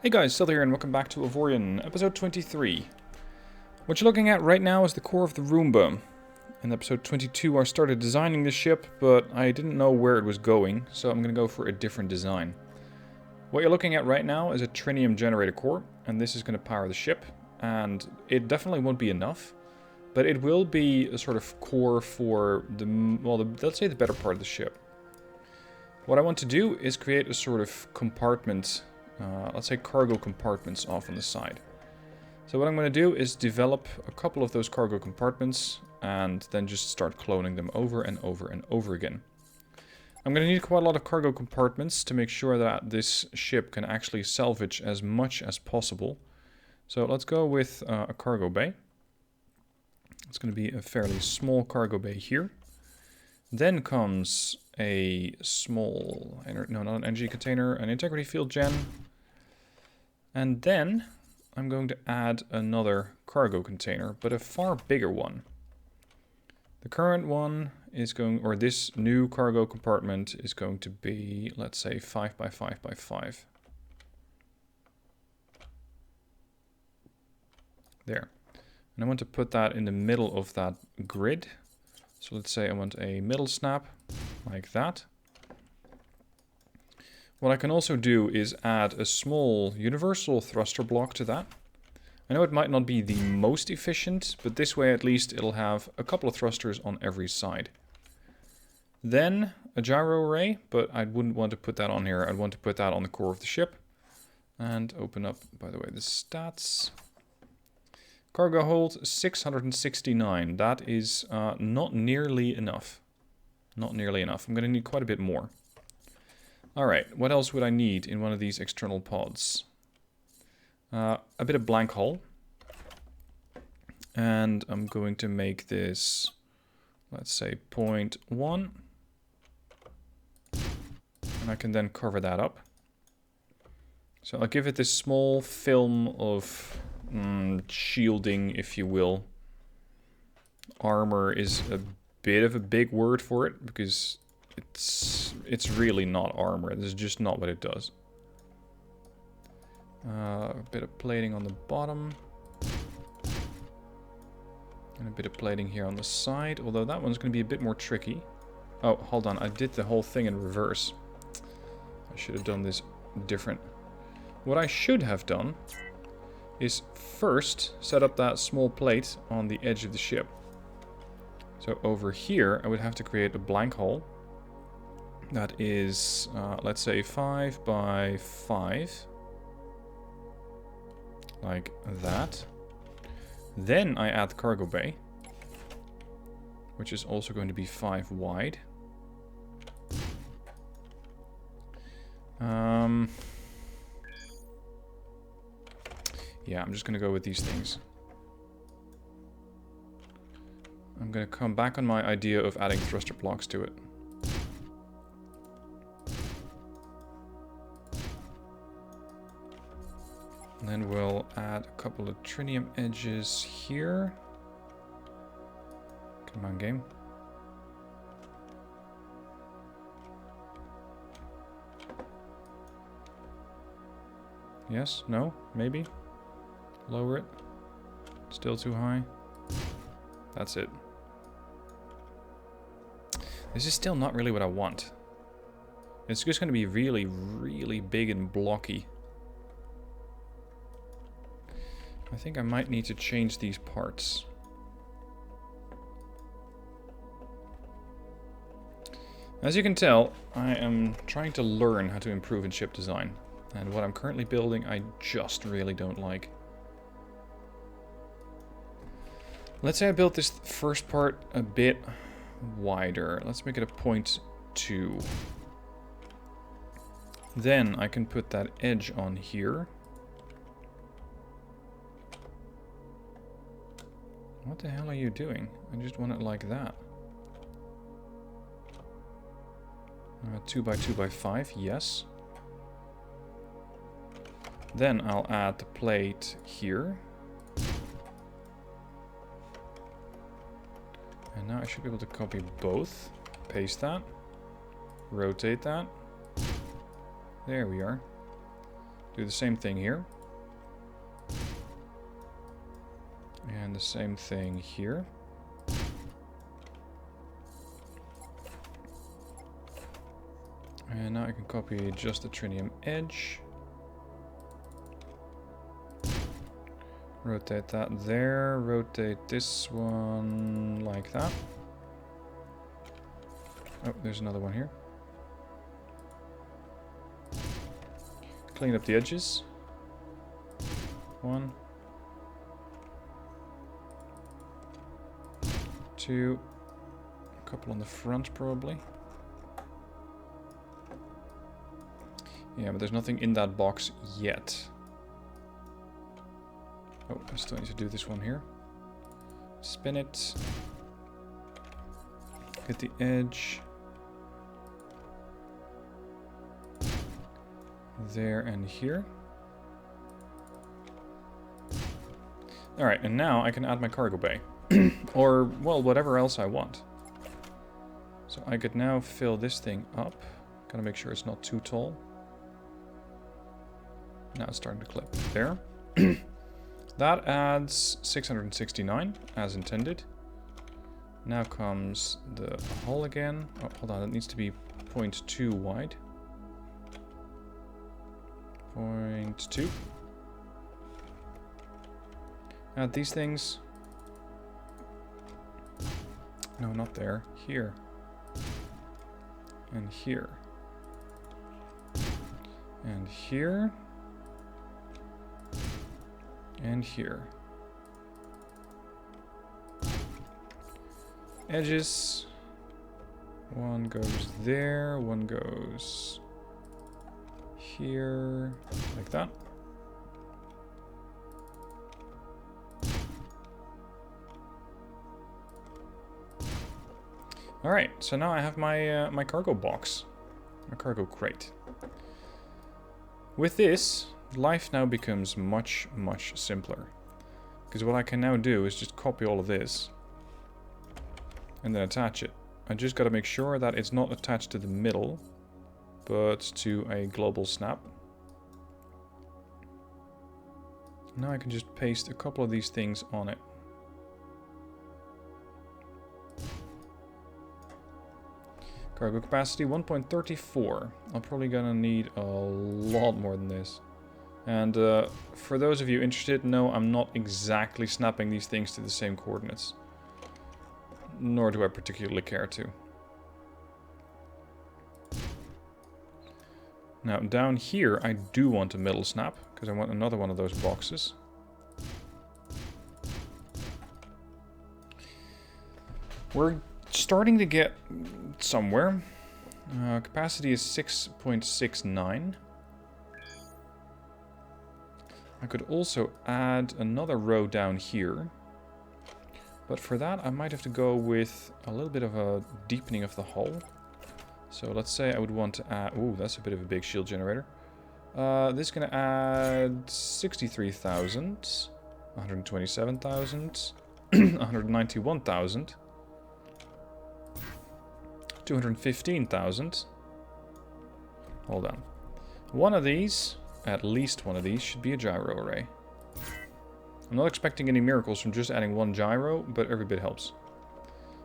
Hey guys, Seth here and welcome back to Avorion, episode 23. What you're looking at right now is the core of the Roomba. In episode 22 I started designing the ship, but I didn't know where it was going, so I'm going to go for a different design. What you're looking at right now is a Trinium generator core, and this is going to power the ship, and it definitely won't be enough, but it will be a sort of core for let's say the better part of the ship. What I want to do is create a sort of compartment. Let's say cargo compartments off on the side. So what I'm going to do is develop a couple of those cargo compartments and then just start cloning them over and over and over again. I'm going to need quite a lot of cargo compartments to make sure that this ship can actually salvage as much as possible. So let's go with a cargo bay. It's going to be a fairly small cargo bay here. Then comes a small, no, not an energy container, an integrity field gen. And then I'm going to add another cargo container, but a far bigger one. The current one is going, or this new cargo compartment is going to be, let's say, 5 by 5 by 5. There. And I want to put that in the middle of that grid. So let's say I want a middle snap, like that. What I can also do is add a small universal thruster block to that. I know it might not be the most efficient, but this way at least it'll have a couple of thrusters on every side. Then a gyro array, but I wouldn't want to put that on here. I'd want to put that on the core of the ship. And open up, by the way, the stats. Cargo hold 669. That is not nearly enough. Not nearly enough. I'm going to need quite a bit more. Alright, what else would I need in one of these external pods? A bit of blank hull. And I'm going to make this, let's say, 0.1. And I can then cover that up. So I'll give it this small film of shielding, if you will. Armor is a bit of a big word for it, because it's really not armor. This is just not what it does. A bit of plating on the bottom. And a bit of plating here on the side, although that one's going to be a bit more tricky. Oh, hold on, I did the whole thing in reverse. I should have done this different. What I should have done is first set up that small plate on the edge of the ship. So over here, I would have to create a blank hull. That is, let's say, 5 by 5. Like that. Then I add the cargo bay, which is also going to be 5 wide. Yeah, I'm just going to go with these things. I'm going to come back on my idea of adding thruster blocks to it. And then we'll add a couple of trinium edges here. Come on, game. Yes? No? Maybe? Lower it. Still too high. That's it. This is still not really what I want. It's just going to be really, really big and blocky. I think I might need to change these parts. As you can tell, I am trying to learn how to improve in ship design. And what I'm currently building, I just really don't like. Let's say I built this first part a bit wider. Let's make it a 0.2. Then I can put that edge on here. What the hell are you doing? I just want it like that. 2 by 2 by 5, yes. Then I'll add the plate here. And now I should be able to copy both. Paste that. Rotate that. There we are. Do the same thing here. And the same thing here. And now I can copy just the trinium edge. Rotate that there. Rotate this one like that. Oh, there's another one here. Clean up the edges. One. Two. A couple on the front, probably. Yeah, but there's nothing in that box yet. Oh, I still need to do this one here. Spin it. Get the edge. There and here. Alright, and now I can add my cargo bay. Or, well, whatever else I want. So I could now fill this thing up. Gotta make sure it's not too tall. Now it's starting to clip. There. That adds 669, as intended. Now comes the hull again. Oh, hold on, it needs to be 0.2 wide. 0.2. Add these things. No, not there. Here. And here. And here. And here. Edges. One goes there, one goes here, like that. Alright, so now I have my my cargo box, my cargo crate. With this, life now becomes much, much simpler. Because what I can now do is just copy all of this and then attach it. I just got to make sure that it's not attached to the middle, but to a global snap. Now I can just paste a couple of these things on it. Cargo capacity 1.34. I'm probably gonna need a lot more than this. And for those of you interested, no, I'm not exactly snapping these things to the same coordinates. Nor do I particularly care to. Now, down here, I do want a middle snap, because I want another one of those boxes. We're starting to get somewhere. Capacity is 6.69. I could also add another row down here. But for that, I might have to go with a little bit of a deepening of the hull. So let's say I would want to add... Ooh, that's a bit of a big shield generator. This is going to add 63,000, 127,000, 191,000, 215,000. Hold on. One of these, at least one of these, should be a gyro array. I'm not expecting any miracles from just adding one gyro, but every bit helps.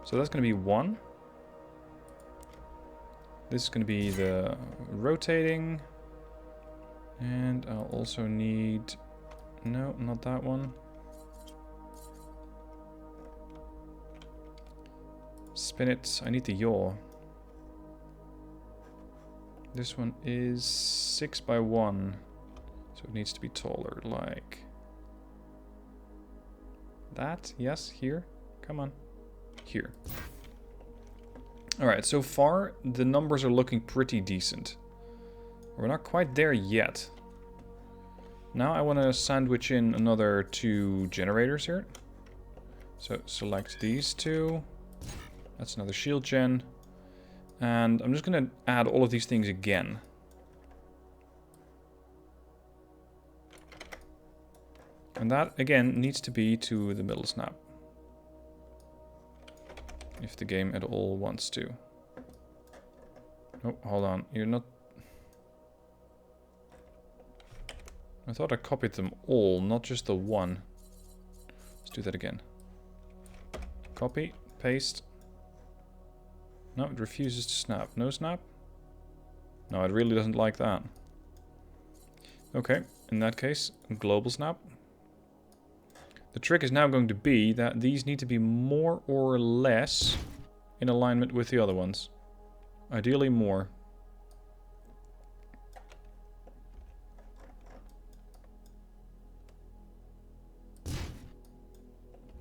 So that's going to be one. This is going to be the rotating. And I'll also need... No, not that one. Spin it. I need the yaw. This one is 6 by 1. So it needs to be taller, like... that, yes, here. Come on. Here. Alright, so far the numbers are looking pretty decent. We're not quite there yet. Now I want to sandwich in another 2 generators here. So select these 2. That's another shield gen. And I'm just going to add all of these things again. And that, again, needs to be to the middle snap. If the game at all wants to. Oh, hold on. You're not... I thought I copied them all, not just the one. Let's do that again. Copy, paste. No, it refuses to snap. No snap? No, it really doesn't like that. Okay, in that case, global snap. The trick is now going to be that these need to be more or less in alignment with the other ones. Ideally more.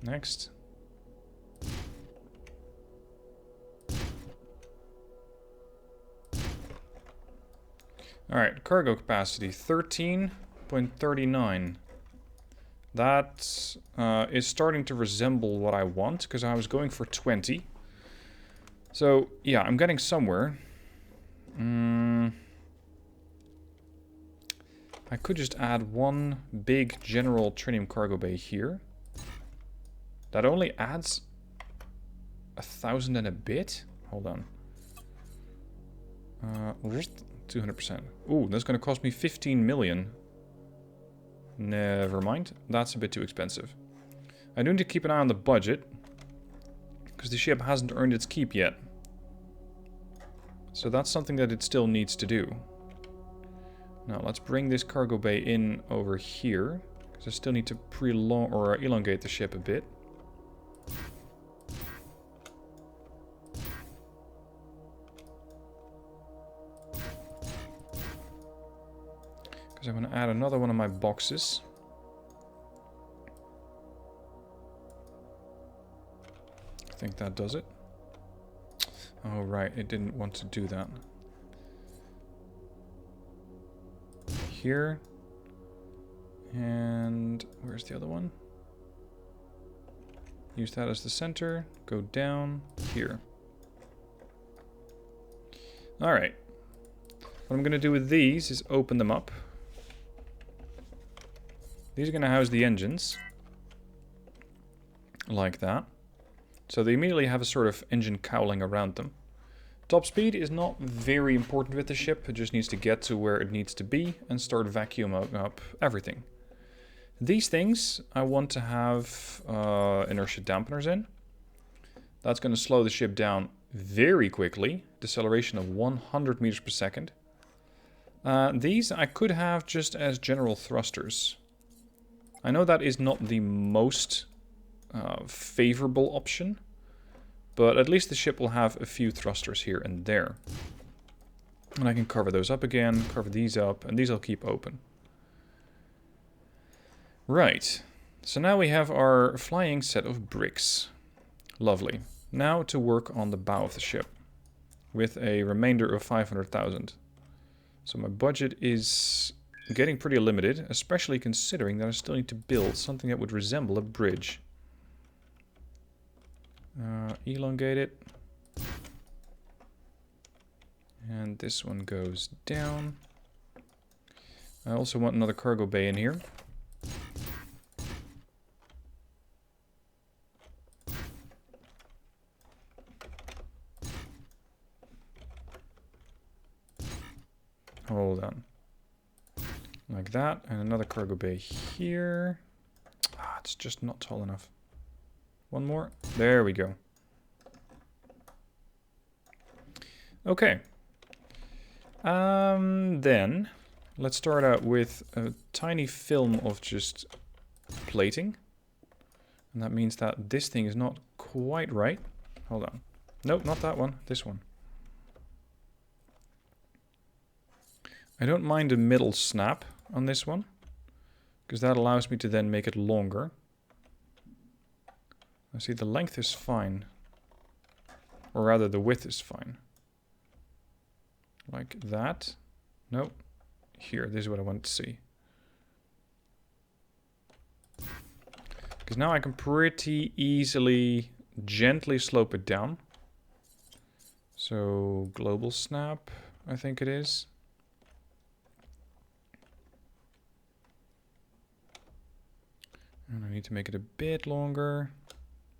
Next. Alright, cargo capacity 13.39. That is starting to resemble what I want, because I was going for 20. So, yeah, I'm getting somewhere. I could just add one big general Trinium cargo bay here. That only adds 1,000 and a bit? Hold on. 200%. Ooh, that's going to cost me 15 million. Never mind. That's a bit too expensive. I do need to keep an eye on the budget, because the ship hasn't earned its keep yet. So that's something that it still needs to do. Now let's bring this cargo bay in over here, because I still need to elongate the ship a bit. Because I'm going to add another one of my boxes. I think that does it. Oh right, it didn't want to do that. Here. And where's the other one? Use that as the center. Go down here. Alright. What I'm going to do with these is open them up. These are going to house the engines. Like that. So they immediately have a sort of engine cowling around them. Top speed is not very important with the ship. It just needs to get to where it needs to be and start vacuuming up everything. These things I want to have inertia dampeners in. That's going to slow the ship down very quickly. Deceleration of 100 meters per second. These I could have just as general thrusters. I know that is not the most favorable option, but at least the ship will have a few thrusters here and there. And I can cover those up again, cover these up, and these I'll keep open. Right, so now we have our flying set of bricks. Lovely. Now to work on the bow of the ship, with a remainder of 500,000. So my budget is getting pretty limited, especially considering that I still need to build something that would resemble a bridge. Elongate it. And this one goes down. I also want another cargo bay in here. Hold on. Like that, and another cargo bay here. Ah, it's just not tall enough. One more. There we go. Okay. Then, let's start out with a tiny film of just plating. And that means that this thing is not quite right. Hold on. Nope, not that one. This one. I don't mind a middle snap on this one, because that allows me to then make it longer. I see the length is fine, or rather the width is fine. Like that. Nope. Here, this is what I want to see. Because now I can pretty easily, gently slope it down. So, global snap, I think it is. And I need to make it a bit longer, a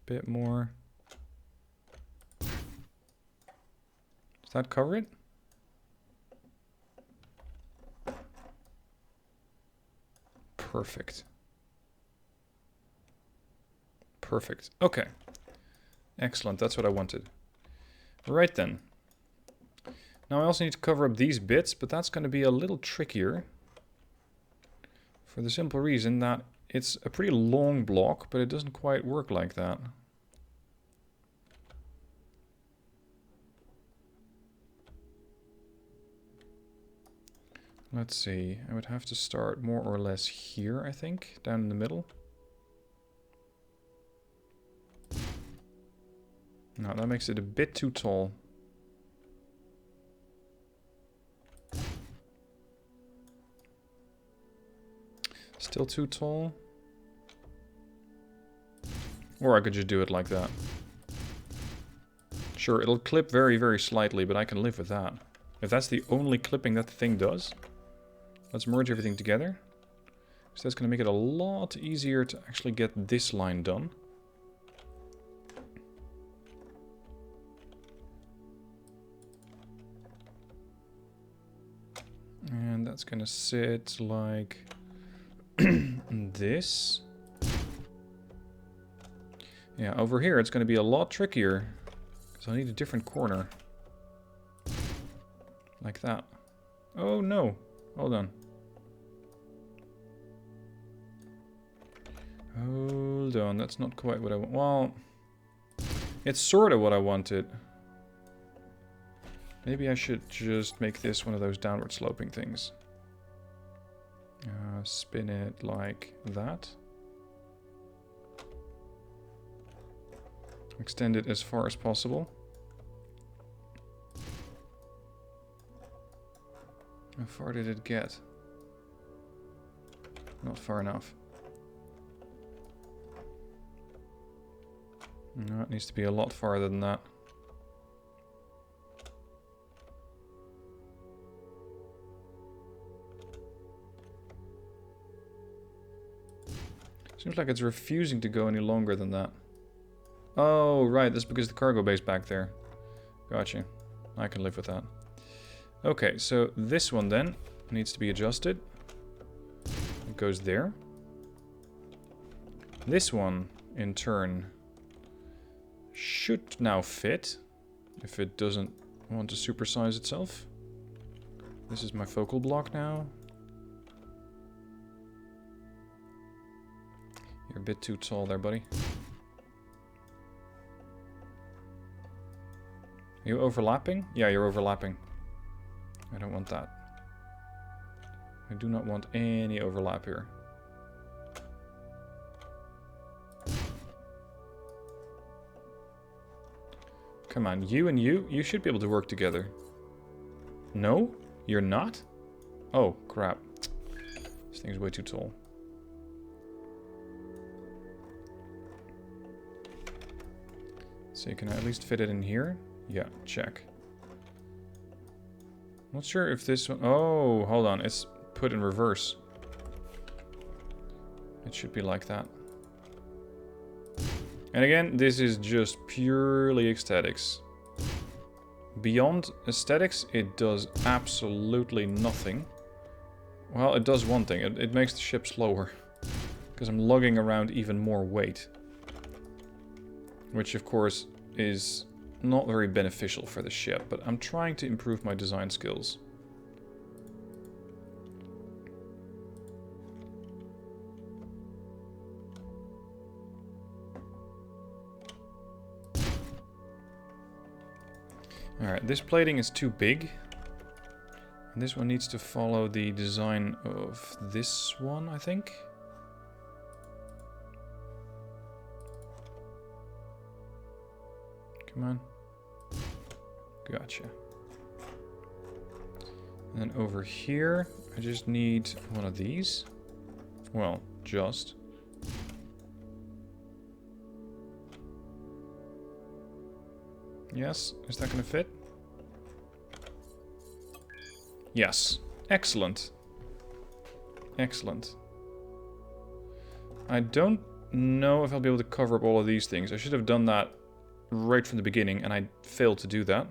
bit more. Does that cover it? Perfect. Perfect. Okay. Excellent. That's what I wanted. Right then. Now I also need to cover up these bits, but that's going to be a little trickier. For the simple reason that it's a pretty long block, but it doesn't quite work like that. Let's see. I would have to start more or less here, I think, down in the middle. No, that makes it a bit too tall. Still too tall? Or I could just do it like that. Sure, it'll clip very, very slightly, but I can live with that. If that's the only clipping that the thing does. Let's merge everything together. So that's going to make it a lot easier to actually get this line done. And that's going to sit like this. Yeah, over here it's going to be a lot trickier. Because I need a different corner. Like that. Oh no. Hold on. Hold on, that's not quite what I want. Well, it's sort of what I wanted. Maybe I should just make this one of those downward sloping things. Spin it like that. Extend it as far as possible. How far did it get? Not far enough. No, it needs to be a lot farther than that. Seems like it's refusing to go any longer than that. Oh, right, that's because the cargo bay's back there. Gotcha. I can live with that. Okay, so this one then needs to be adjusted. It goes there. This one, in turn, should now fit, if it doesn't want to supersize itself. This is my focal block now. You're a bit too tall there, buddy. Are you overlapping? Yeah, you're overlapping. I don't want that. I do not want any overlap here. Come on, you and you should be able to work together. No? You're not? Oh, crap. This thing's way too tall. So can I at least fit it in here? Yeah, check. Not sure if this one... Oh, hold on. It's put in reverse. It should be like that. And again, this is just purely aesthetics. Beyond aesthetics, it does absolutely nothing. Well, it does one thing. It makes the ship slower. Because I'm lugging around even more weight. Which, of course, is not very beneficial for the ship. But I'm trying to improve my design skills. Alright, this plating is too big. And this one needs to follow the design of this one, I think. Come on. Gotcha. And then over here, I just need one of these. Well, just. Yes, is that going to fit? Yes. Excellent. Excellent. I don't know if I'll be able to cover up all of these things. I should have done that right from the beginning, and I failed to do that.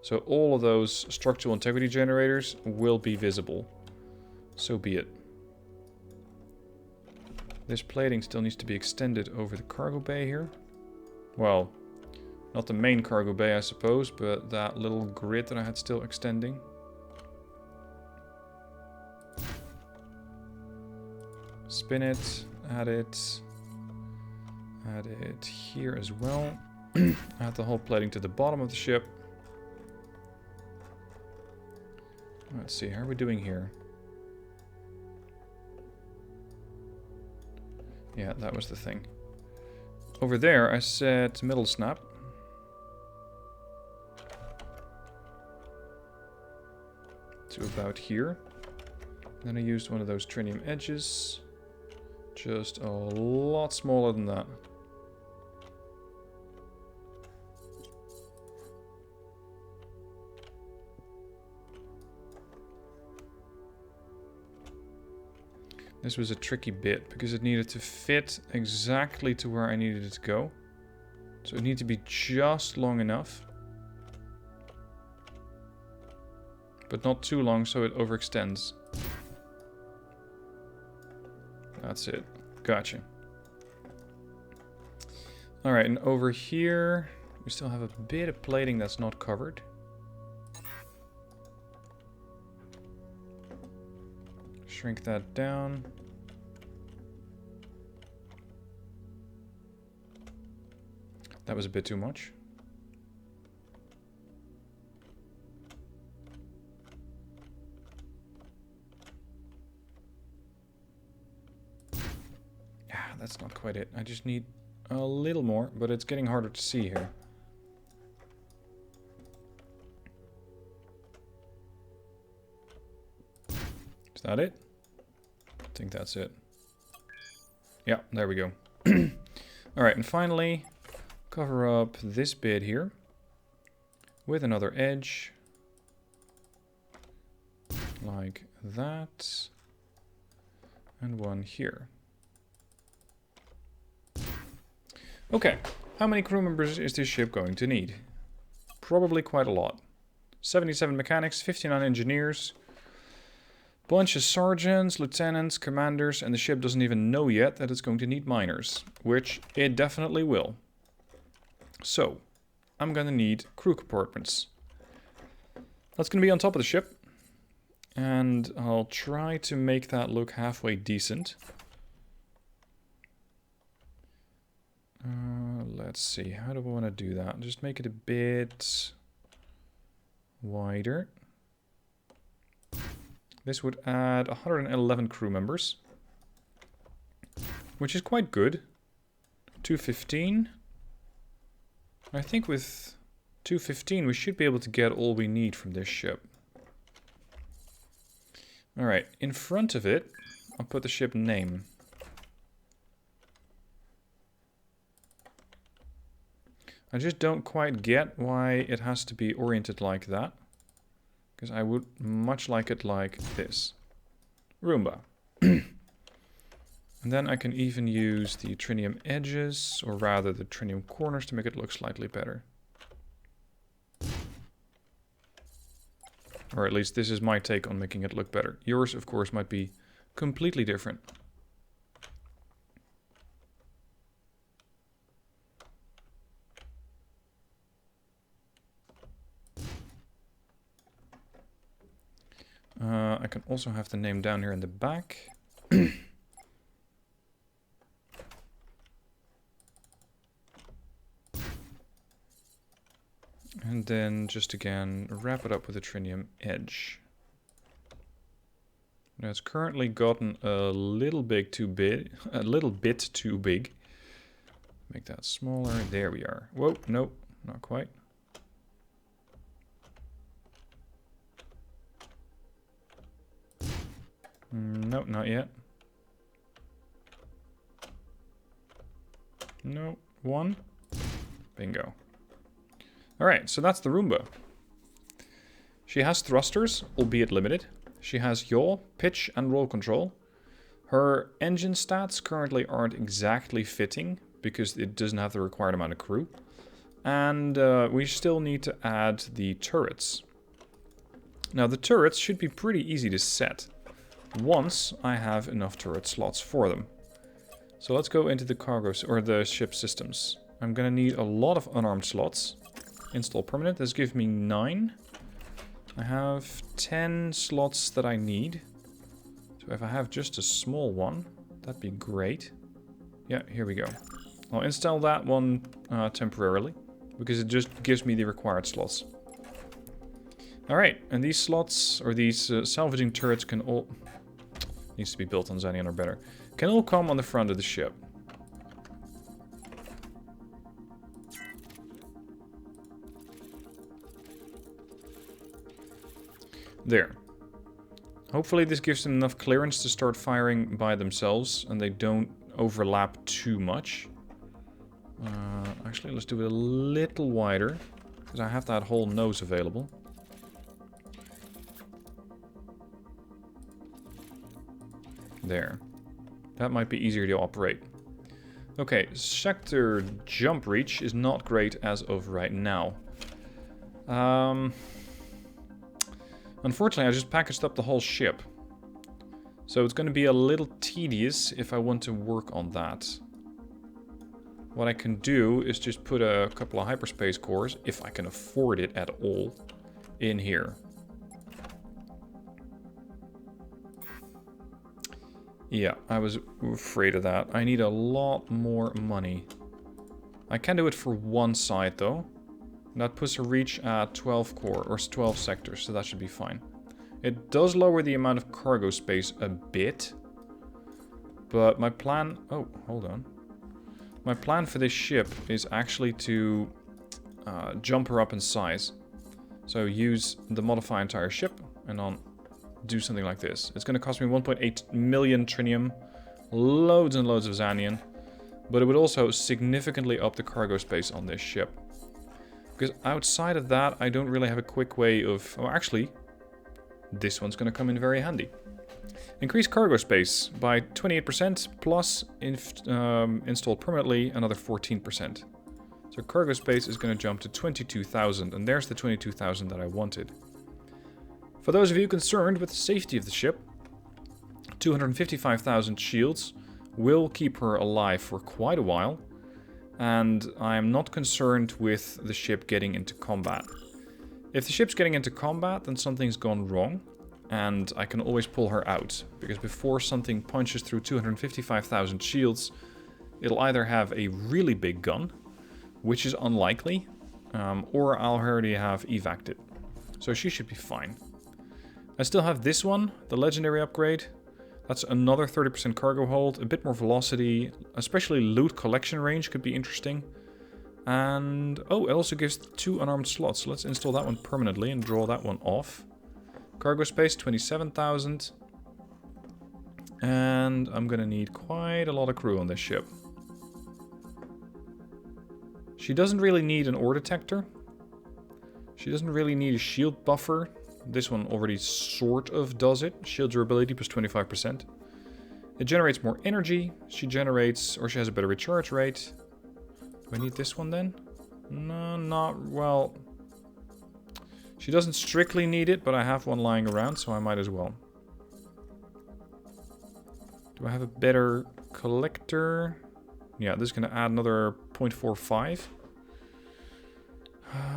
So all of those structural integrity generators will be visible. So be it. This plating still needs to be extended over the cargo bay here. Well, not the main cargo bay, I suppose, but that little grid that I had still extending. Spin it, add it here as well. Add the whole plating to the bottom of the ship. Let's see, how are we doing here? Yeah, that was the thing. Over there, I said middle snap. To about here. Then I used one of those trinium edges. Just a lot smaller than that. This was a tricky bit because it needed to fit exactly to where I needed it to go. So it needed to be just long enough. But not too long so it overextends. That's it. Gotcha. Alright, and over here we still have a bit of plating that's not covered. Shrink that down. That was a bit too much. Yeah, that's not quite it. I just need a little more, but it's getting harder to see here. Is that it? I think that's it. Yeah, there we go. Alright, and finally, cover up this bit here with another edge. Like that. And one here. Okay, how many crew members is this ship going to need? Probably quite a lot. 77 mechanics, 59 engineers. Bunch of sergeants, lieutenants, commanders, and the ship doesn't even know yet that it's going to need miners, which it definitely will. So, I'm gonna need crew compartments. That's gonna be on top of the ship, and I'll try to make that look halfway decent. Let's see, how do I want to do that? Just make it a bit wider. This would add 111 crew members, which is quite good. 215. I think with 215 we should be able to get all we need from this ship. Alright, in front of it, I'll put the ship name. I just don't quite get why it has to be oriented like that. Because I would much like it like this. Roomba. And then I can even use the trinium edges, or rather the trinium corners, to make it look slightly better. Or at least this is my take on making it look better. Yours, of course, might be completely different. I can also have the name down here in the back. And then just again wrap it up with a trinium edge. Now it's currently gotten a little bit too big. Make that smaller. There we are. Whoa, nope, not quite. Nope, not yet. Nope, one. Bingo. Alright, so that's the Roomba. She has thrusters, albeit limited. She has yaw, pitch, and roll control. Her engine stats currently aren't exactly fitting, because it doesn't have the required amount of crew. And we still need to add the turrets. Now, the turrets should be pretty easy to set, once I have enough turret slots for them. So let's go into the cargo, or the ship systems. I'm gonna need a lot of unarmed slots. Install permanent, this gives me 9. I have 10 slots that I need. So if I have just a small one, that'd be great. Yeah, here we go. I'll install that one temporarily, because it just gives me the required slots. Alright, and these slots, or these salvaging turrets can all... Needs to be built on Xanian or better. Can all come on the front of the ship. There. Hopefully this gives them enough clearance to start firing by themselves, and they don't overlap too much. Actually, let's do it a little wider, because I have that whole nose available. There. That might be easier to operate. Okay, sector jump reach is not great as of right now. Unfortunately, I just packaged up the whole ship. So it's going to be a little tedious if I want to work on that. What I can do is just put a couple of hyperspace cores, if I can afford it at all, in here. Yeah, I was afraid of that. I need a lot more money. I can do it for one side though. That puts a reach at 12 core, or 12 sectors, so that should be fine. It does lower the amount of cargo space a bit. But my plan... Oh, hold on. My plan for this ship is actually to jump her up in size. So use the modify entire ship and on do something like this. It's going to cost me 1.8 million trinium, loads and loads of Xanian, but it would also significantly up the cargo space on this ship. Because outside of that, I don't really have a quick way of... Oh, actually, this one's going to come in very handy. Increase cargo space by 28%, plus installed permanently another 14%. So cargo space is going to jump to 22,000, and there's the 22,000 that I wanted. For those of you concerned with the safety of the ship, 255,000 shields will keep her alive for quite a while, and I am not concerned with the ship getting into combat. If the ship's getting into combat, then something's gone wrong, and I can always pull her out, because before something punches through 255,000 shields, it'll either have a really big gun, which is unlikely, or I'll already have evac'd it. So she should be fine. I still have this one, the legendary upgrade. That's another 30% cargo hold, a bit more velocity, especially loot collection range could be interesting. And, oh, it also gives 2 unarmed slots. So let's install that one permanently and draw that one off. Cargo space, 27,000. And I'm gonna need quite a lot of crew on this ship. She doesn't really need an ore detector. She doesn't really need a shield buffer. This one already sort of does it. Shield durability plus 25%. It generates more energy. She generates, or she has a better recharge rate. Do I need this one then? No, not, well... She doesn't strictly need it, but I have one lying around, so I might as well. Do I have a better collector? Yeah, this is going to add another 0.45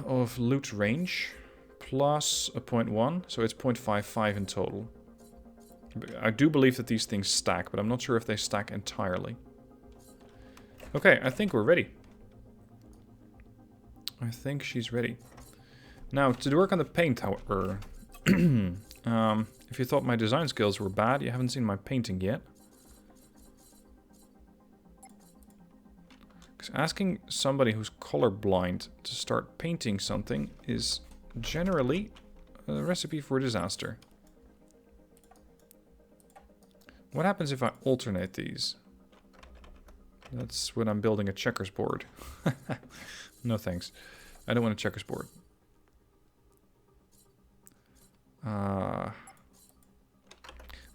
of loot range. Plus a 0.1, so it's 0.55 in total. I do believe that these things stack, but I'm not sure if they stack entirely. Okay, I think we're ready. I think she's ready. Now, to work on the paint, however... if you thought my design skills were bad, you haven't seen my painting yet. Because asking somebody who's colorblind to start painting something is... generally a recipe for disaster. What happens if I alternate these? That's when I'm building a checkers board. No thanks. I don't want a checkers board.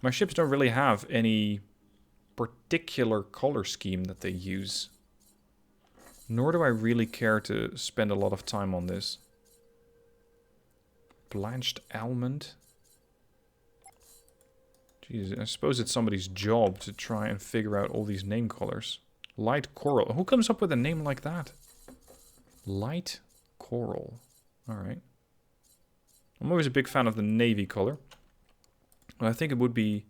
My ships don't really have any particular color scheme that they use. Nor do I really care to spend a lot of time on this. Blanched almond. Jeez, I suppose it's somebody's job to try and figure out all these name colors. Light coral. Who comes up with a name like that? Light coral. Alright. I'm always a big fan of the navy color. But I think it would be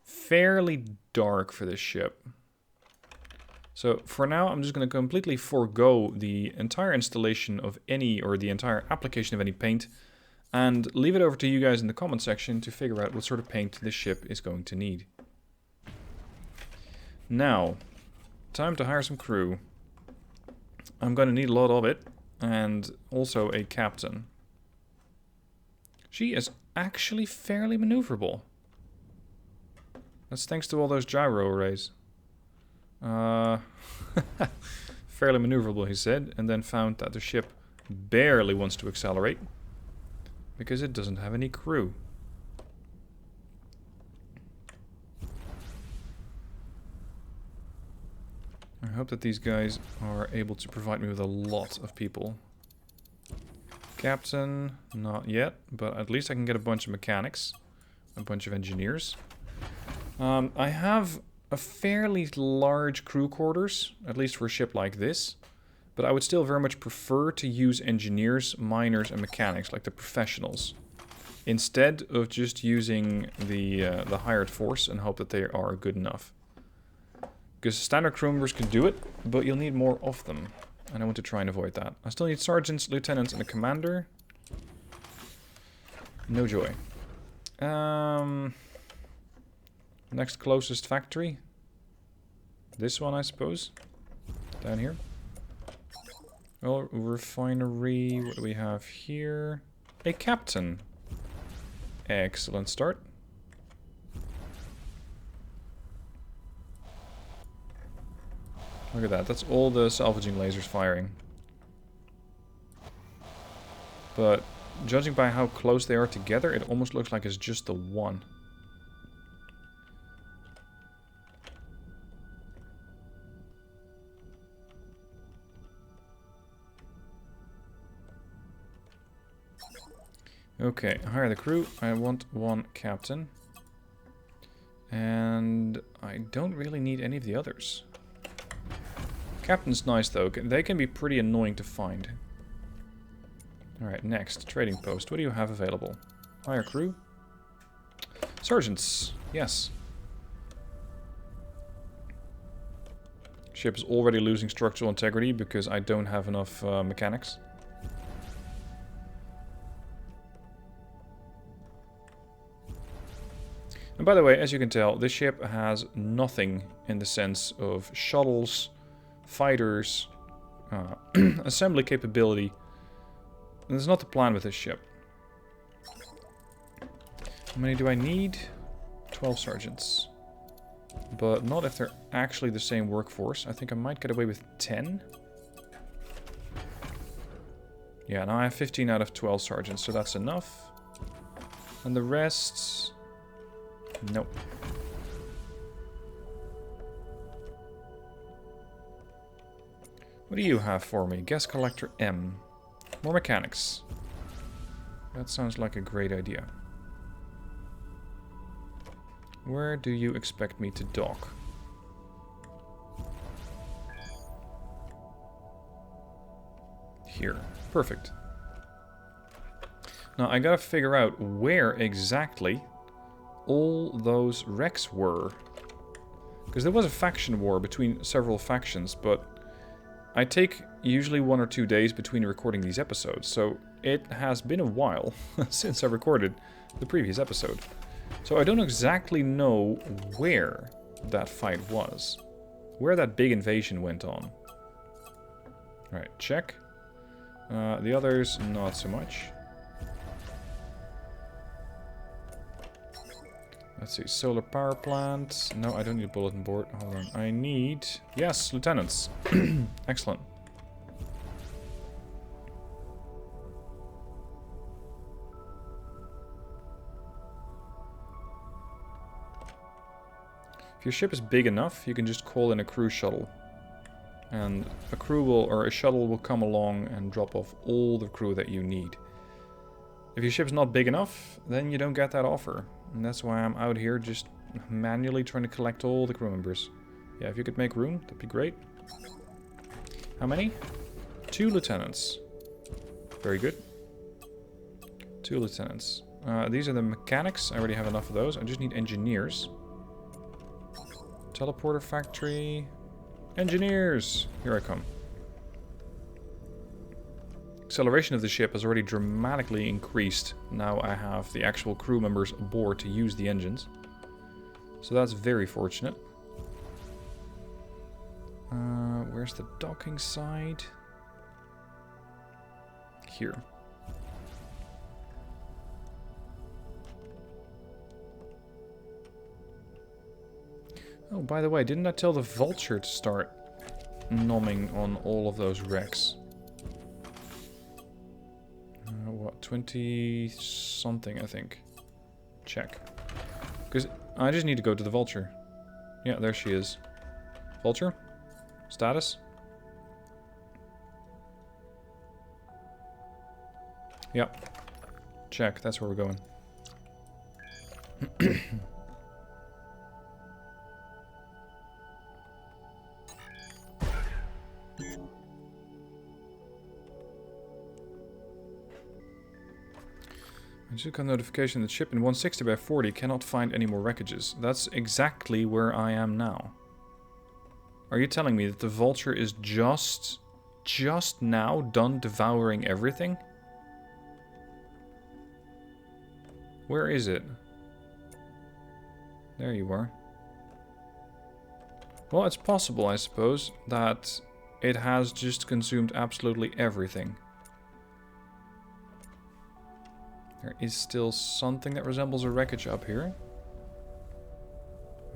fairly dark for this ship. So for now, I'm just going to completely forego the entire installation of any, or the entire application of any paint, and leave it over to you guys in the comment section to figure out what sort of paint this ship is going to need. Now, time to hire some crew. I'm going to need a lot of it, and also a captain. She is actually fairly maneuverable. That's thanks to all those gyro arrays. Fairly maneuverable, he said, and then found that the ship barely wants to accelerate because it doesn't have any crew. I hope that these guys are able to provide me with a lot of people. Captain, not yet, but at least I can get a bunch of mechanics, a bunch of engineers. I have a fairly large crew quarters, at least for a ship like this, but I would still very much prefer to use engineers, miners, and mechanics, like the professionals, instead of just using the hired force and hope that they are good enough. Because standard crew members can do it, but you'll need more of them, and I want to try and avoid that. I still need sergeants, lieutenants, and a commander. No joy. Next closest factory. This one, I suppose. Down here. Well, refinery. What do we have here? A captain. Excellent start. Look at that. That's all the salvaging lasers firing. But judging by how close they are together, it almost looks like it's just the one. Okay, hire the crew. I want one captain. And I don't really need any of the others. Captain's nice though. They can be pretty annoying to find. Alright, next. Trading post. What do you have available? Hire crew. Sergeants. Yes. Ship is already losing structural integrity because I don't have enough mechanics. And by the way, as you can tell, this ship has nothing in the sense of shuttles, fighters, assembly capability. And that's not the plan with this ship. How many do I need? 12 sergeants. But not if they're actually the same workforce. I think I might get away with 10. Yeah, now I have 15 out of 12 sergeants, so that's enough. And the rest... Nope. What do you have for me? Gas collector M. More mechanics. That sounds like a great idea. Where do you expect me to dock? Here. Perfect. Now I gotta figure out where exactly all those wrecks were. Because there was a faction war between several factions, but I take usually 1 or 2 days between recording these episodes, so it has been a while since I recorded the previous episode. So I don't exactly know where that fight was. Where that big invasion went on. Alright, check. The others, not so much. Let's see, solar power plant. No, I don't need a bulletin board. Hold on. I need... Yes, lieutenants. Excellent. If your ship is big enough, you can just call in a crew shuttle. And a crew will, or a shuttle will come along and drop off all the crew that you need. If your ship's not big enough, then you don't get that offer. And that's why I'm out here just manually trying to collect all the crew members. Yeah, if you could make room, that'd be great. How many? 2 lieutenants. Very good. 2 lieutenants. These are the mechanics. I already have enough of those. I just need engineers. Teleporter factory. Engineers! Here I come. Acceleration of the ship has already dramatically increased. Now I have the actual crew members aboard to use the engines. So that's very fortunate. Where's the docking side? Here. Oh, by the way, didn't I tell the Vulture to start nomming on all of those wrecks? What, 20 something, I think. Check. Because I just need to go to the Vulture. Yeah, there she is. Vulture? Status? Yep. Check, that's where we're going. I just got a notification that ship in 160 by 40 cannot find any more wreckages. That's exactly where I am now. Are you telling me that the Vulture is just now done devouring everything? Where is it? There you are. Well, it's possible, I suppose, that it has just consumed absolutely everything. There is still something that resembles a wreckage up here.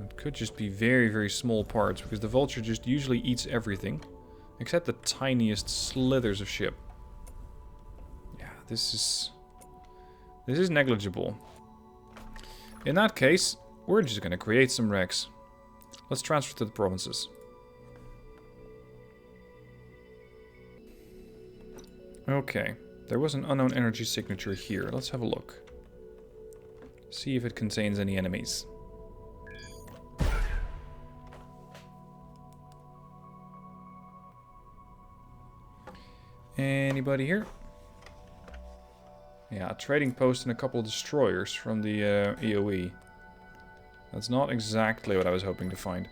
It could just be very, very small parts, because the Vulture just usually eats everything, except the tiniest slithers of ship. Yeah, this is negligible. In that case, we're just going to create some wrecks. Let's transfer to the provinces. Okay. There was an unknown energy signature here. Let's have a look. See if it contains any enemies. Anybody here? Yeah, a trading post and a couple of destroyers from the EOE. That's not exactly what I was hoping to find.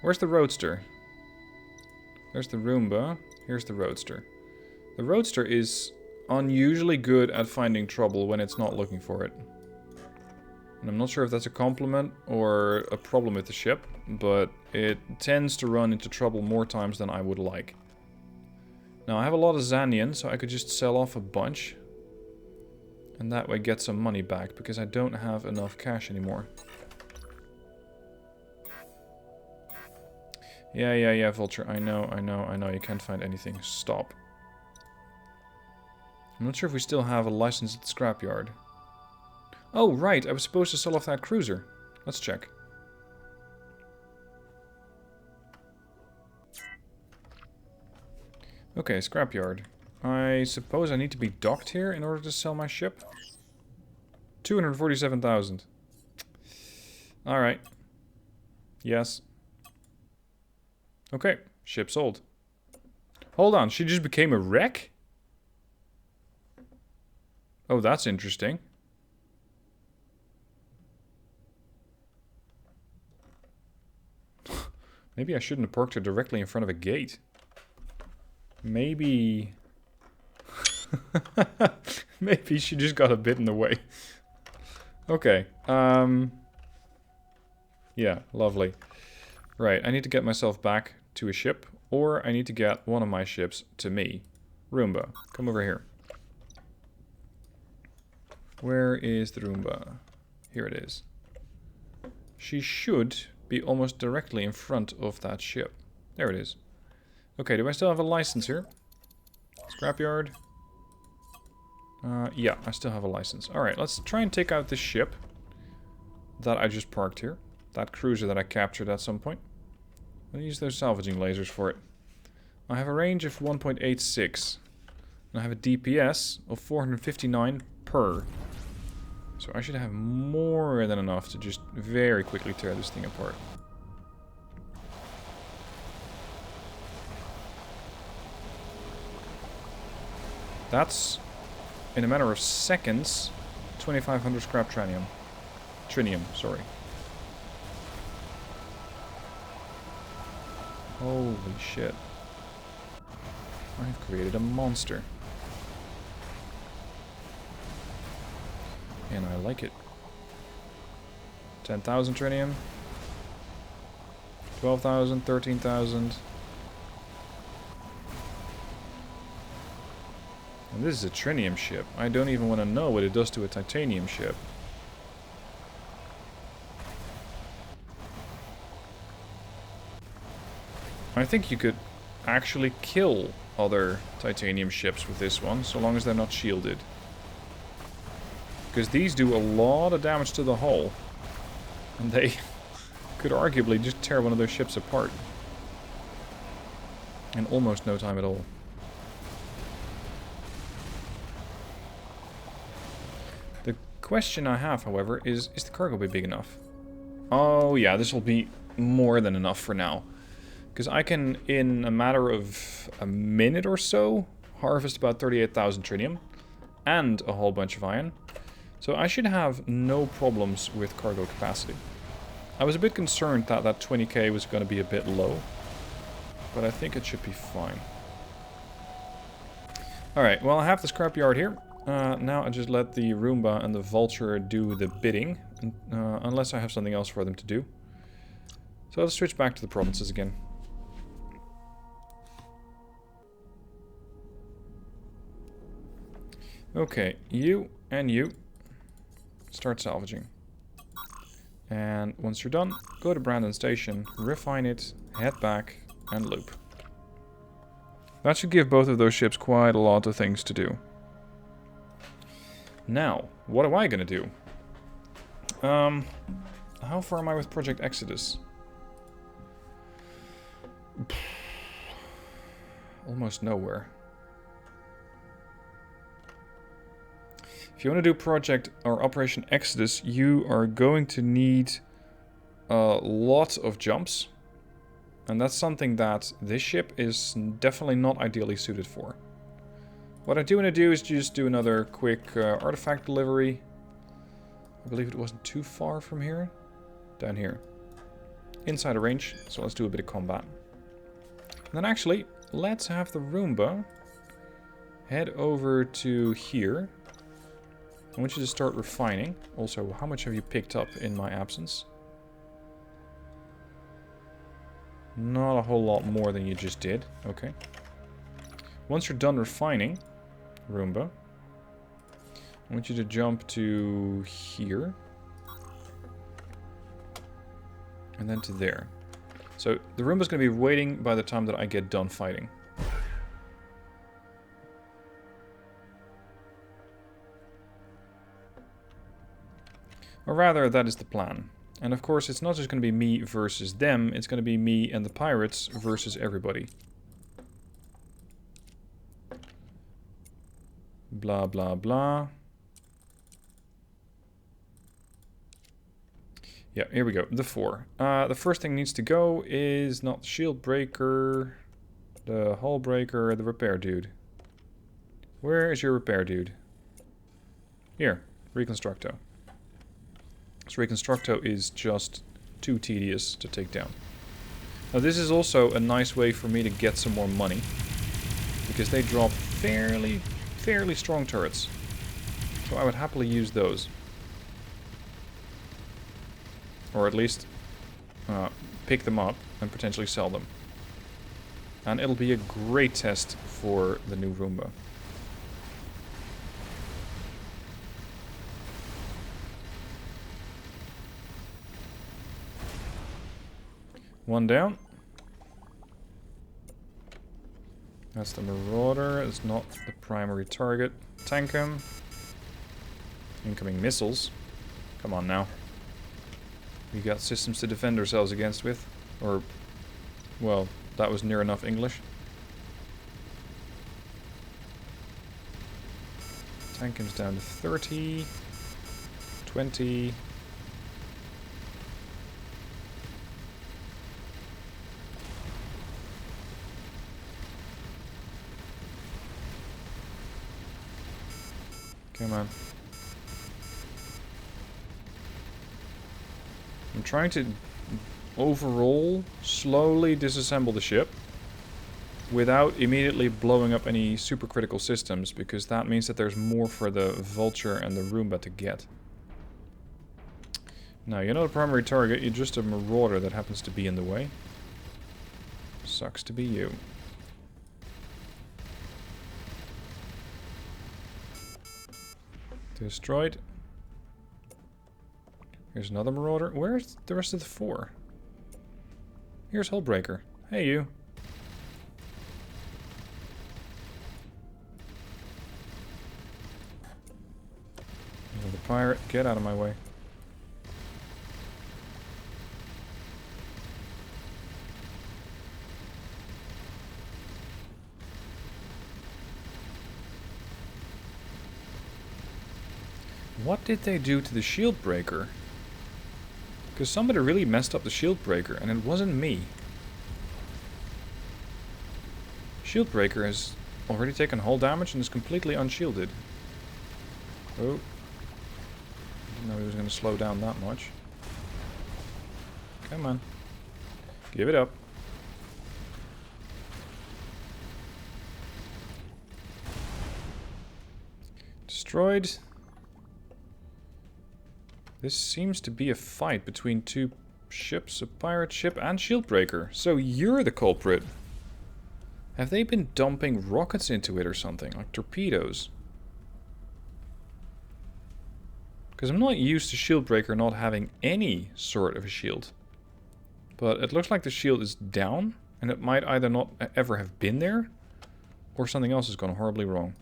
Where's the Roadster? There's the Roomba. Here's the Roadster. The Roadster is unusually good at finding trouble when it's not looking for it. And I'm not sure if that's a compliment or a problem with the ship, but it tends to run into trouble more times than I would like. Now, I have a lot of Xanian, so I could just sell off a bunch. And that way get some money back, because I don't have enough cash anymore. Yeah, Vulture. I know. You can't find anything. Stop. I'm not sure if we still have a license at the Scrapyard. Oh, right. I was supposed to sell off that cruiser. Let's check. Okay, Scrapyard. I suppose I need to be docked here in order to sell my ship? 247,000. Alright. Yes. Okay, ship sold. Hold on, she just became a wreck? Oh, that's interesting. Maybe I shouldn't have parked her directly in front of a gate. Maybe... Maybe she just got a bit in the way. Okay. Yeah, lovely. Right, I need to get myself back to a ship, or I need to get one of my ships to me. Roomba, come over here. Where is the Roomba? Here it is. She should be almost directly in front of that ship. There it is. Okay, do I still have a license here? Scrapyard. Yeah, I still have a license. Alright, let's try and take out this ship that I just parked here. That cruiser that I captured at some point. I'll use those salvaging lasers for it. I have a range of 1.86. And I have a DPS of 459 per. So I should have more than enough to just very quickly tear this thing apart. That's, in a matter of seconds, 2,500 scrap trinium. Trinium, sorry. Holy shit. I've created a monster. And I like it. 10,000 trinium. 12,000, 13,000. And this is a trinium ship. I don't even want to know what it does to a titanium ship. I think you could actually kill other titanium ships with this one, so long as they're not shielded. Because these do a lot of damage to the hull. And they could arguably just tear one of their ships apart. In almost no time at all. The question I have, however, is the cargo bay big enough? Oh yeah, this will be more than enough for now. Because I can, in a matter of a minute or so, harvest about 38,000 trinium. And a whole bunch of iron. So I should have no problems with cargo capacity. I was a bit concerned that that 20k was going to be a bit low. But I think it should be fine. Alright, well I have the scrapyard here. Now I just let the Roomba and the Vulture do the bidding. Unless I have something else for them to do. So let's switch back to the provinces again. Okay, you and you. Start salvaging. And once you're done, go to Brandon Station, refine it, head back, and loop. That should give both of those ships quite a lot of things to do. Now, what am I gonna do? How far am I with Project Exodus? Almost nowhere. If you want to do Project or Operation Exodus, you are going to need a lot of jumps. And that's something that this ship is definitely not ideally suited for. What I do want to do is just do another quick artifact delivery. I believe it wasn't too far from here. Down here. Inside a range, so let's do a bit of combat. And then actually, let's have the Roomba head over to here. I want you to start refining. Also, how much have you picked up in my absence? Not a whole lot more than you just did. Okay. Once you're done refining, Roomba, I want you to jump to here. And then to there. So the Roomba's going to be waiting by the time that I get done fighting. Or rather, that is the plan. And of course, it's not just going to be me versus them, it's going to be me and the pirates versus everybody. Blah, blah, blah. Yeah, here we go. The 4. The first thing needs to go is not the shield breaker, the hull breaker, the repair dude. Where is your repair dude? Here, Reconstructo. So Reconstructo is just too tedious to take down. Now this is also a nice way for me to get some more money. Because they drop fairly strong turrets. So I would happily use those. Or at least pick them up and potentially sell them. And it'll be a great test for the new Roomba. One down. That's the Marauder. It's not the primary target. Tank him. Incoming missiles. Come on now. We got systems to defend ourselves against with. Or, well, that was near enough English. Tank him's down to 30. 20. Come on. I'm trying to overall slowly disassemble the ship without immediately blowing up any supercritical systems, because that means that there's more for the Vulture and the Roomba to get. Now, you're not a primary target, you're just a marauder that happens to be in the way. Sucks to be you. Destroyed. Here's another marauder. Where's the rest of the 4? Here's Hullbreaker. Hey, you. The pirate, get out of my way. What did they do to the shield breaker? Because somebody really messed up the shield breaker, and it wasn't me. Shield breaker has already taken hull damage and is completely unshielded. Oh. Didn't know he was going to slow down that much. Come on. Give it up. Destroyed. This seems to be a fight between 2 ships, a pirate ship and shield breaker. So you're the culprit. Have they been dumping rockets into it or something? Like torpedoes? Because I'm not used to shield breaker not having any sort of a shield. But it looks like the shield is down, and it might either not ever have been there, or something else has gone horribly wrong.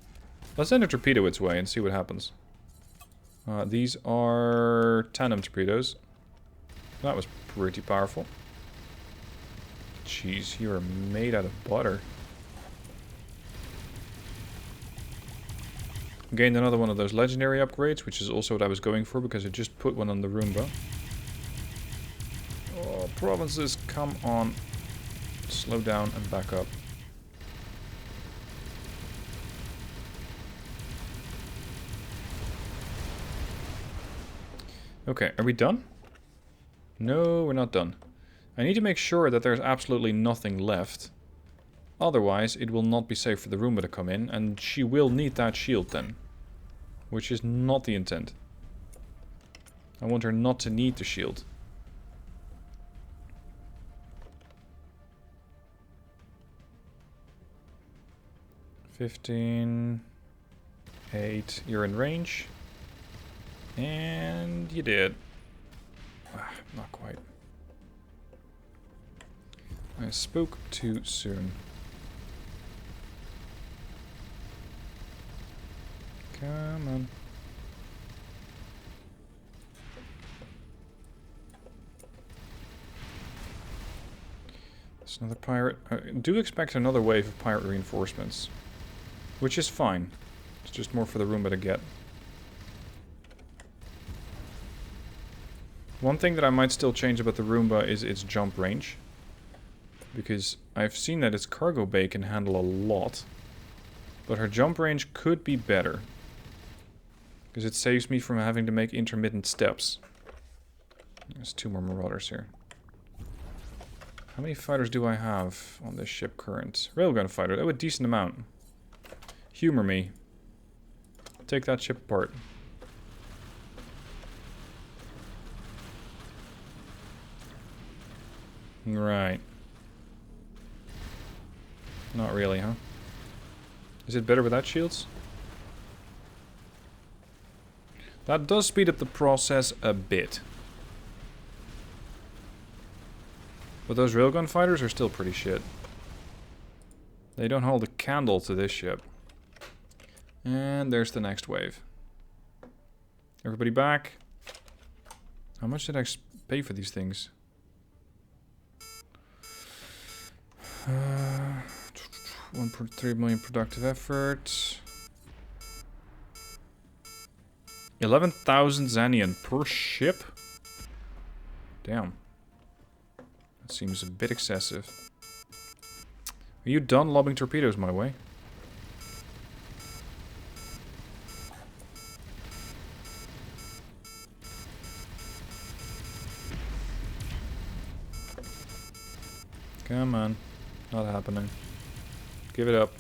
Let's send a torpedo its way and see what happens. These are tandem torpedoes. That was pretty powerful. Jeez, you are made out of butter. Gained another one of those legendary upgrades, which is also what I was going for, because I just put one on the Roomba. Oh, provinces, come on. Slow down and back up. Okay, are we done? No, we're not done. I need to make sure that there's absolutely nothing left. Otherwise, it will not be safe for the Roomba to come in, and she will need that shield then. Which is not the intent. I want her not to need the shield. $15... 8, you're in range. And you did. Ah, not quite. I spoke too soon. Come on. There's another pirate. I do expect another wave of pirate reinforcements. Which is fine. It's just more for the Roomba to get. One thing that I might still change about the Roomba is its jump range. Because I've seen that its cargo bay can handle a lot. But her jump range could be better. Because it saves me from having to make intermittent steps. There's 2 more Marauders here. How many fighters do I have on this ship current? Railgun fighter. Oh, a decent amount. Humor me. Take that ship apart. Right. Not really, huh? Is it better without shields? That does speed up the process a bit. But those railgun fighters are still pretty shit. They don't hold a candle to this ship. And there's the next wave. Everybody back. How much did I pay for these things? 1.3 million productive effort. 11,000 Zanian per ship? Damn. That seems a bit excessive. Are you done lobbing torpedoes my way? Come on. Not happening. Give it up.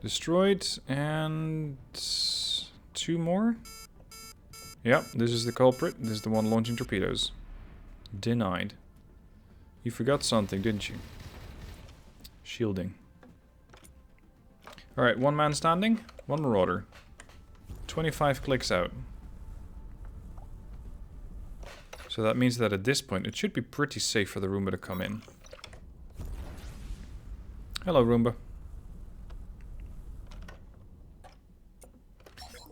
Destroyed, and 2 more? Yep, this is the culprit. This is the one launching torpedoes. Denied. You forgot something, didn't you? Shielding. Alright, 1 man standing, 1 marauder. 25 clicks out. So that means that at this point it should be pretty safe for the Roomba to come in. Hello, Roomba.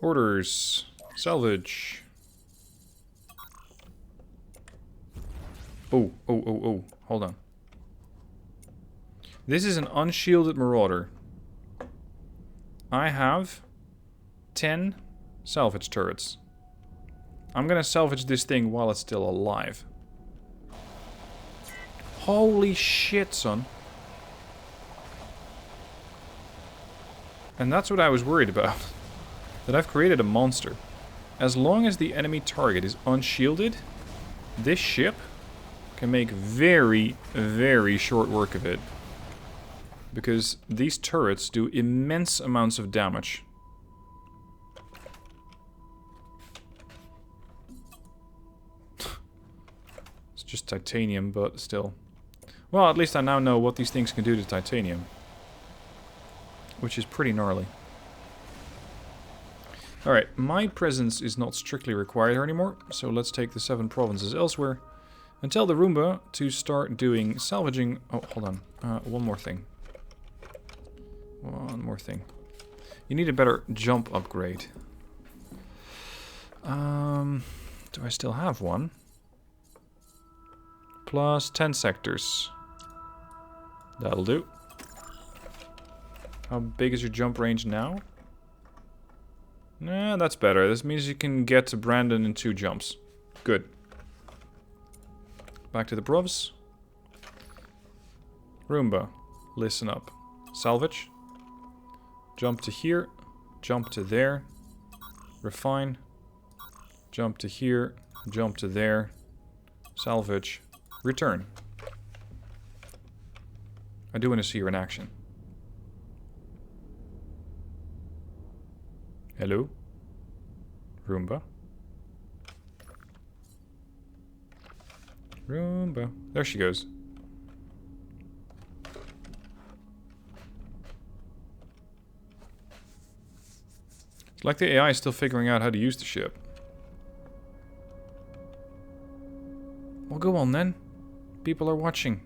Orders. Salvage. Oh. Hold on. This is an unshielded marauder. I have 10 salvage turrets. I'm gonna salvage this thing while it's still alive. Holy shit, son. And that's what I was worried about. That I've created a monster. As long as the enemy target is unshielded, this ship can make very, very short work of it. Because these turrets do immense amounts of damage. It's just titanium, but still. Well, at least I now know what these things can do to titanium. Which is pretty gnarly. Alright, my presence is not strictly required here anymore, so let's take the 7 provinces elsewhere and tell the Roomba to start doing salvaging. Oh, hold on. One more thing. One more thing. You need a better jump upgrade. Do I still have one? Plus 10 sectors. That'll do. How big is your jump range now? Nah, that's better. This means you can get to Brandon in 2 jumps. Good. Back to the provs. Roomba, listen up. Salvage. Jump to here. Jump to there. Refine. Jump to here. Jump to there. Salvage. Return. I do want to see her in action. Hello? Roomba? Roomba. There she goes. It's like the AI is still figuring out how to use the ship. Well, go on then. People are watching.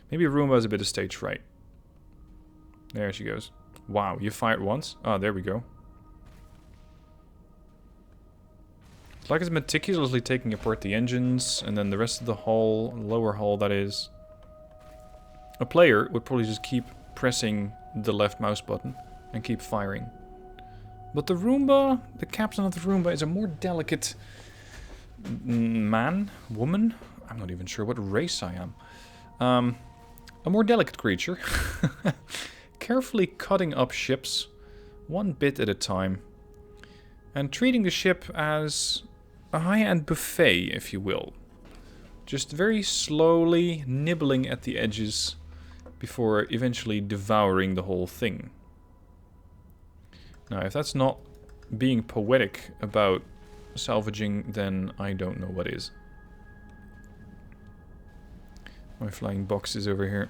Maybe Roomba has a bit of stage fright. There she goes. Wow, you fired once? Ah, there we go. It's like it's meticulously taking apart the engines, and then the rest of the hull, lower hull that is. A player would probably just keep pressing the left mouse button and keep firing. But the Roomba, the captain of the Roomba, is a more delicate man, woman? I'm not even sure what race I am. A more delicate creature. Carefully cutting up ships, one bit at a time, and treating the ship as a high-end buffet, if you will. Just very slowly nibbling at the edges before eventually devouring the whole thing. Now, if that's not being poetic about salvaging, then I don't know what is. My flying boxes over here.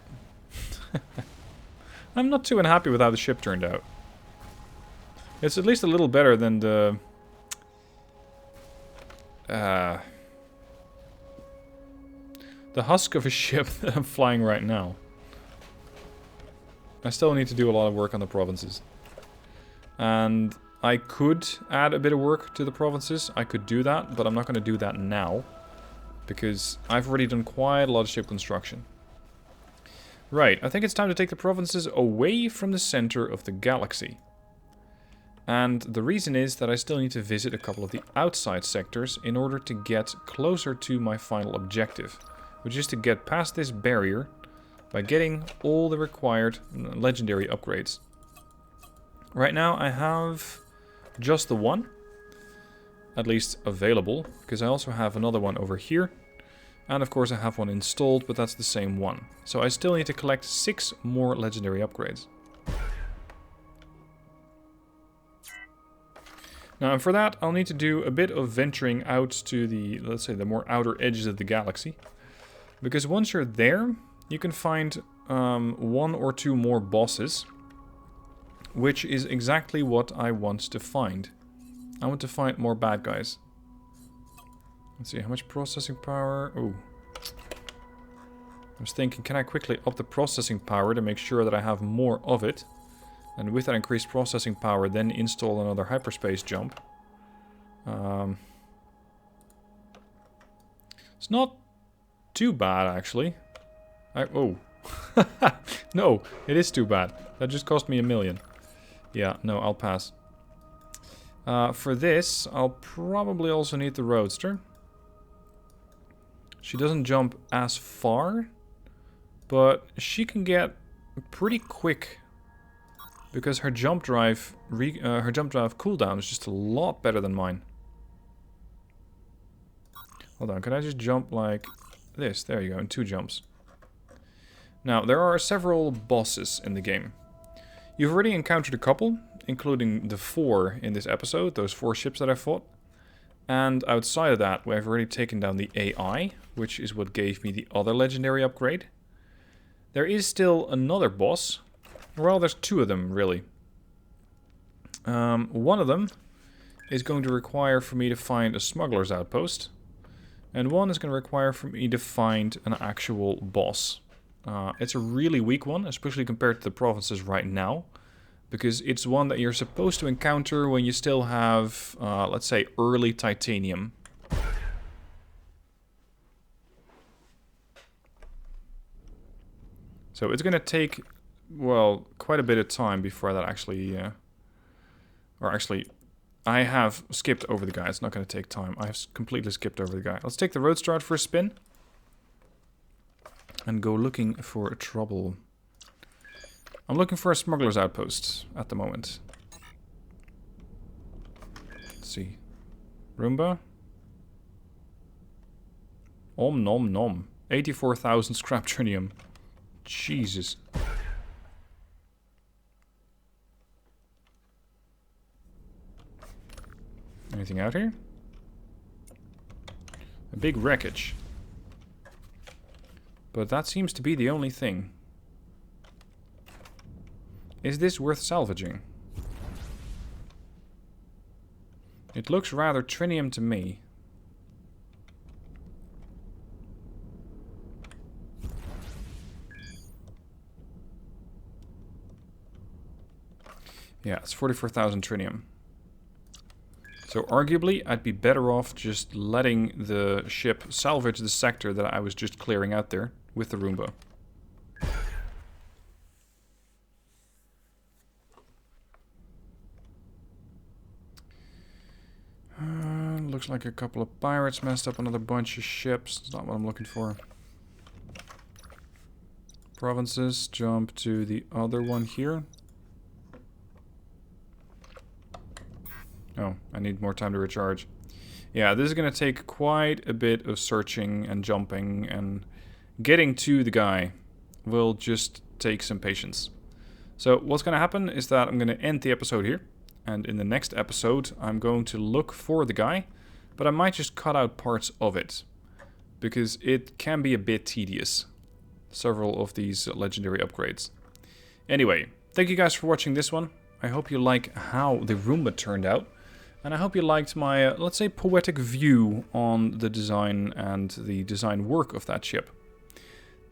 I'm not too unhappy with how the ship turned out. It's at least a little better than the husk of a ship that I'm flying right now. I still need to do a lot of work on the provinces. And I could add a bit of work to the provinces. I could do that, but I'm not going to do that now. Because I've already done quite a lot of ship construction. Right, I think it's time to take the provinces away from the center of the galaxy. And the reason is that I still need to visit a couple of the outside sectors in order to get closer to my final objective. Which is to get past this barrier by getting all the required legendary upgrades. Right now I have just the one, at least available, because I also have another one over here. And of course I have one installed, but that's the same one. So I still need to collect 6 more legendary upgrades. Now, and for that I'll need to do a bit of venturing out to the, let's say, the more outer edges of the galaxy. Because once you're there, you can find 1 or 2 more bosses. Which is exactly what I want to find. I want to find more bad guys. Let's see, how much processing power? Oh. I was thinking, can I quickly up the processing power to make sure that I have more of it? And with that increased processing power, then install another hyperspace jump. It's not too bad, actually. Oh. No, it is too bad. That just cost me $1 million. Yeah, no, I'll pass. For this, I'll probably also need the Roadster. She doesn't jump as far, but she can get pretty quick because her jump drive cooldown is just a lot better than mine. Hold on, can I just jump like this? There you go, in 2 jumps. Now, there are several bosses in the game. You've already encountered a couple, including the 4 in this episode, those 4 ships that I fought. And outside of that, we've already taken down the AI, which is what gave me the other legendary upgrade. There is still another boss. Well, there's 2 of them, really. One of them is going to require for me to find a smuggler's outpost. And one is going to require for me to find an actual boss. It's a really weak one, especially compared to the provinces right now. Because it's one that you're supposed to encounter when you still have, let's say, early titanium. So it's going to take, well, quite a bit of time before that actually... or actually, I have skipped over the guy. It's not going to take time. I have completely skipped over the guy. Let's take the Roadster out for a spin. And go looking for trouble. I'm looking for a smuggler's outpost at the moment. Let's see. Roomba. Om nom nom. 84,000 scrap trinium. Jesus. Anything out here? A big wreckage. But that seems to be the only thing. Is this worth salvaging? It looks rather trinium to me. Yeah, it's 44,000 trinium. So arguably, I'd be better off just letting the ship salvage the sector that I was just clearing out there with the Roomba. Looks like a couple of pirates messed up another bunch of ships. That's not what I'm looking for. Provinces, jump to the other one here. Oh, I need more time to recharge. Yeah, this is going to take quite a bit of searching and jumping, and getting to the guy will just take some patience. So what's going to happen is that I'm going to end the episode here. And in the next episode, I'm going to look for the guy, but I might just cut out parts of it, because it can be a bit tedious, several of these legendary upgrades. Anyway, thank you guys for watching this one. I hope you like how the Roomba turned out, and I hope you liked my, let's say, poetic view on the design and the design work of that ship.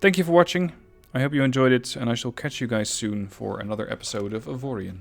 Thank you for watching, I hope you enjoyed it, and I shall catch you guys soon for another episode of Avorion.